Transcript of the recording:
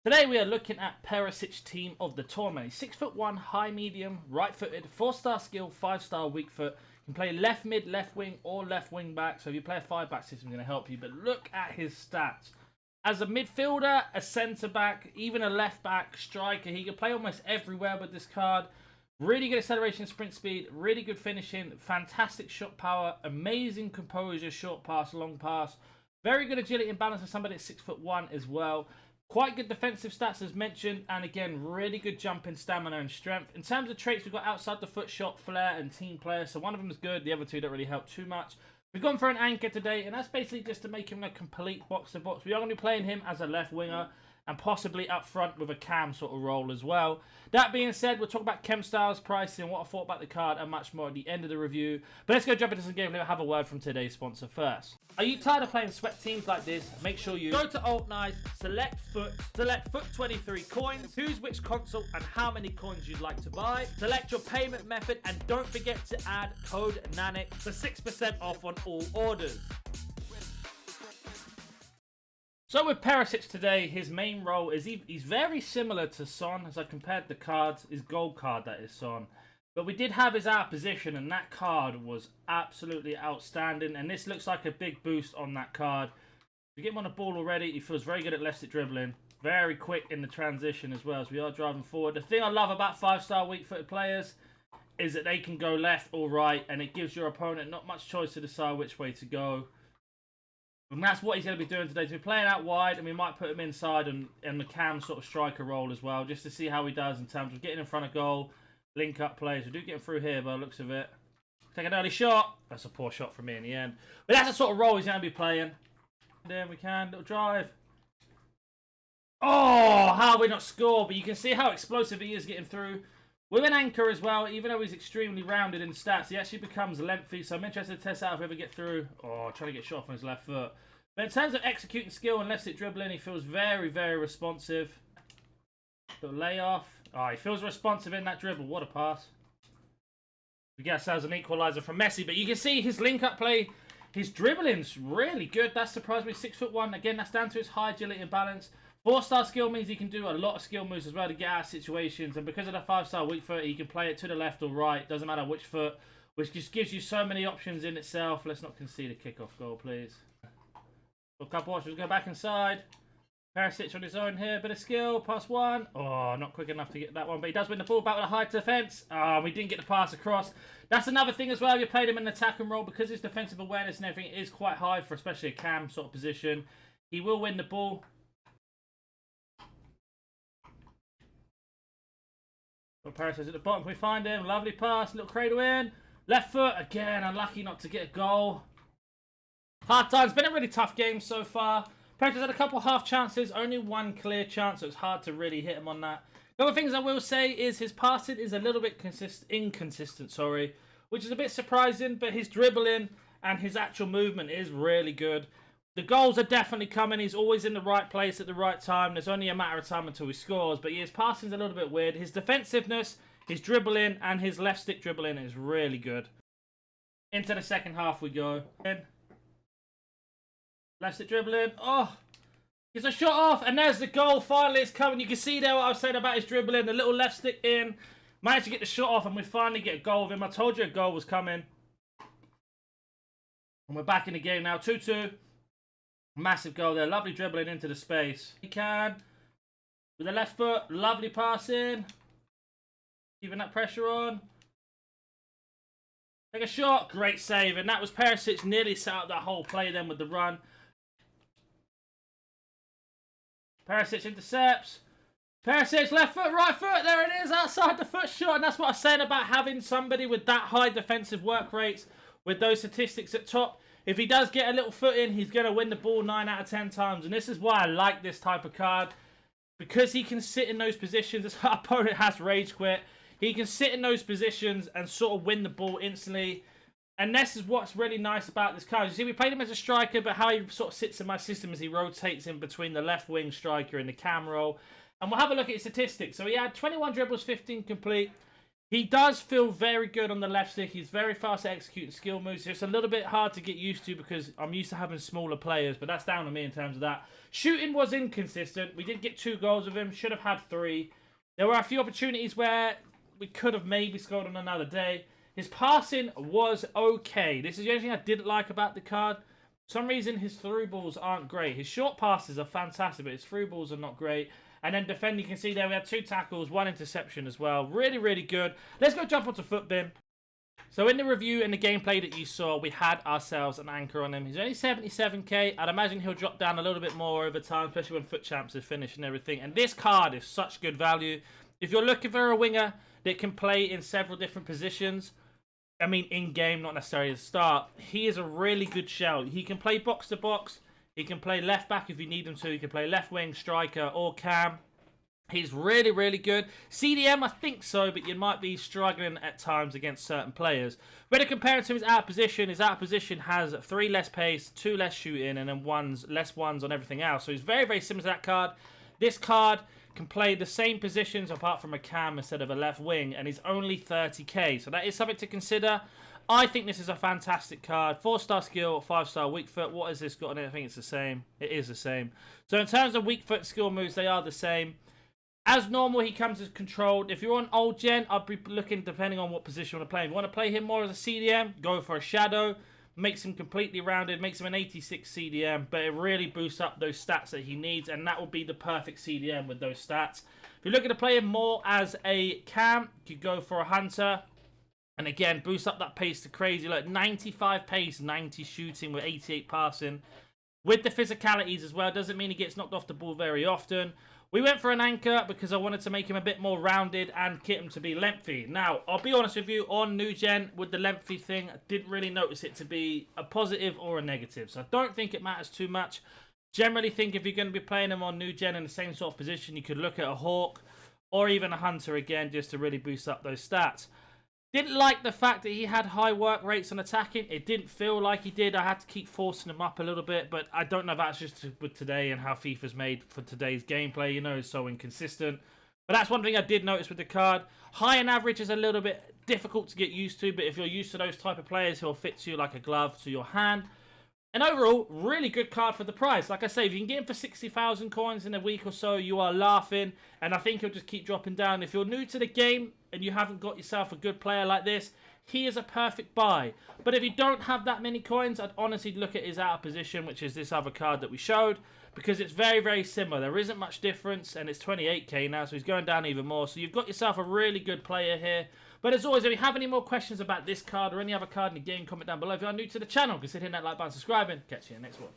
Today we are looking at Perisic team of the tournament. 6'1", high medium, right-footed, 4-star skill, 5-star weak foot. Can play left mid, left wing, or left wing back. So if you play a 5-back system, it's going to help you. But look at his stats. As a midfielder, a centre-back, even a left-back, striker, he can play almost everywhere with this card. Really good acceleration, sprint speed, really good finishing, fantastic shot power, amazing composure, short pass, long pass. Very good agility and balance for somebody at 6'1" as well. Quite good defensive stats as mentioned, and again, really good jumping stamina and strength. In terms of traits, we've got outside the foot, shot, flair, and team player. So one of them is good, the other two don't really help too much. We've gone for an anchor today, and that's basically just to make him a complete box-to-box. We are going to be playing him as a left winger, and possibly up front with a cam sort of role as well. That being said, we'll talk about chemstyles, pricing, what I thought about the card, and much more at the end of the review. But let's go jump into some gameplay. We'll have a word from today's sponsor first. Are you tired of playing sweat teams like this? Make sure you go to Alt Nice, select foot 23 coins, choose which console and how many coins you'd like to buy, select your payment method, and don't forget to add code NANIC for 6% off on all orders. So with Perisic today, his main role is he's very similar to Son as I compared the cards, his gold card that is Son. But we did have his out of position and that card was absolutely outstanding. And this looks like a big boost on that card. We get him on the ball already, he feels very good at left stick dribbling. Very quick in the transition as well as we are driving forward. The thing I love about 5-star weak-footed players is that they can go left or right and it gives your opponent not much choice to decide which way to go. And that's what he's going to be doing today. So we're playing out wide, and we might put him inside and the cam sort of striker role as well, just to see how he does in terms of getting in front of goal, link up plays. We do get him through here by the looks of it. Take an early shot. That's a poor shot from me in the end. But that's the sort of role he's going to be playing. Then we can, little drive. Oh, how have we not scored? But you can see how explosive he is getting through. With an anchor as well, even though he's extremely rounded in stats, he actually becomes lengthy. So I'm interested to test out if we ever get through. Oh, trying to get shot from his left foot. But in terms of executing skill and left stick dribbling, he feels very, very responsive. Little layoff. Oh, he feels responsive in that dribble. What a pass. We get ourselves an equaliser from Messi. But you can see his link-up play, his dribbling's really good. That surprised me. 6'1". Again, that's down to his high agility and balance. 4-star skill means he can do a lot of skill moves as well to get out of situations. And because of the 5-star weak foot, he can play it to the left or right. Doesn't matter which foot. Which just gives you so many options in itself. Let's not concede a kickoff goal, please. A couple options. Go back inside. Perisic on his own here. Bit of skill. Pass one. Oh, not quick enough to get that one. But he does win the ball back with a high defence. Oh, we didn't get the pass across. That's another thing as well. If you played him in an attacking role, because his defensive awareness and everything is quite high for especially a cam sort of position, he will win the ball. Perisic at the bottom, can we find him? Lovely pass, little cradle in. Left foot, again, unlucky not to get a goal. Half time, it's been a really tough game so far. Perisic had a couple half chances, only one clear chance, so it's hard to really hit him on that. The other things I will say is his passing is a little bit inconsistent, which is a bit surprising, but his dribbling and his actual movement is really good. The goals are definitely coming. He's always in the right place at the right time. There's only a matter of time until he scores. But his passing's a little bit weird. His defensiveness, his dribbling, and his left stick dribbling is really good. Into the second half we go. Left stick dribbling. Oh, gets a shot off. And there's the goal. Finally, it's coming. You can see there what I was saying about his dribbling. The little left stick in. Managed to get the shot off, and we finally get a goal with him. I told you a goal was coming. And we're back in the game now. 2-2. Massive goal there. Lovely dribbling into the space. He can. With the left foot. Lovely passing. Keeping that pressure on. Take a shot. Great save. And that was Perisic nearly set up that whole play then with the run. Perisic intercepts. Perisic left foot, right foot. There it is. Outside the foot shot. And that's what I was saying about having somebody with that high defensive work rates. With those statistics at top. If he does get a little foot in, he's going to win the ball 9 out of 10 times. And this is why I like this type of card. Because he can sit in those positions. This opponent has rage quit. He can sit in those positions and sort of win the ball instantly. And this is what's really nice about this card. You see, we played him as a striker, but how he sort of sits in my system is he rotates in between the left wing striker and the cam role. And we'll have a look at his statistics. So he had 21 dribbles, 15 complete. He does feel very good on the left stick. He's very fast at executing skill moves. It's a little bit hard to get used to because I'm used to having smaller players, but that's down to me in terms of that. Shooting was inconsistent. We did get 2 goals with him. Should have had 3. There were a few opportunities where we could have maybe scored on another day. His passing was okay. This is the only thing I didn't like about the card. For some reason, his through balls aren't great. His short passes are fantastic, but his through balls are not great. And then defending, you can see there we had 2 tackles, 1 interception as well. Really, really good. Let's go jump onto Footbin. So in the review and the gameplay that you saw, we had ourselves an anchor on him. He's only 77k. I'd imagine he'll drop down a little bit more over time, especially when Foot Champs is finished and everything. And this card is such good value. If you're looking for a winger that can play in several different positions, I mean in-game, not necessarily at the start, he is a really good shout. He can play box-to-box. He can play left back if you need him to. He can play left wing, striker, or cam. He's really, really good. CDM, I think so, but you might be struggling at times against certain players. When I compare it to his out position has 3 less pace, 2 less shooting, and then less ones on everything else. So he's very, very similar to that card. This card can play the same positions apart from a cam instead of a left wing, and he's only 30k. So that is something to consider. I think this is a fantastic card. 4-star skill, 5-star weak foot. What has this got on it? I think it's the same. It is the same. So in terms of weak foot skill moves, they are the same. As normal, he comes as controlled. If you're on old gen, I'd be looking depending on what position you want to play. If you want to play him more as a CDM, go for a shadow. Makes him completely rounded, makes him an 86 CDM, but it really boosts up those stats that he needs, and that will be the perfect CDM with those stats. If you're looking to play him more as a cam, you could go for a hunter. And again, boost up that pace to crazy. Like 95 pace, 90 shooting with 88 passing. With the physicalities as well. Doesn't mean he gets knocked off the ball very often. We went for an anchor because I wanted to make him a bit more rounded and get him to be lengthy. Now, I'll be honest with you, on new gen, with the lengthy thing, I didn't really notice it to be a positive or a negative. So I don't think it matters too much. Generally think if you're going to be playing him on new gen in the same sort of position, you could look at a hawk or even a hunter again just to really boost up those stats. Didn't like the fact that he had high work rates on attacking. It didn't feel like he did. I had to keep forcing him up a little bit, but I don't know if that's just with today and how FIFA's made for today's gameplay. You know, it's so inconsistent. But that's one thing I did notice with the card. High and average is a little bit difficult to get used to, but if you're used to those type of players, he'll fit you like a glove to your hand. And overall, really good card for the price. Like I say, if you can get him for 60,000 coins in a week or so, you are laughing. And I think he'll just keep dropping down. If you're new to the game and you haven't got yourself a good player like this, he is a perfect buy. But if you don't have that many coins, I'd honestly look at his out of position, which is this other card that we showed, because it's very, very similar. There isn't much difference, and it's 28k now, so he's going down even more. So you've got yourself a really good player here. But as always, if you have any more questions about this card or any other card in the game, comment down below. If you are new to the channel, consider hitting that like button, subscribing. Catch you in the next one.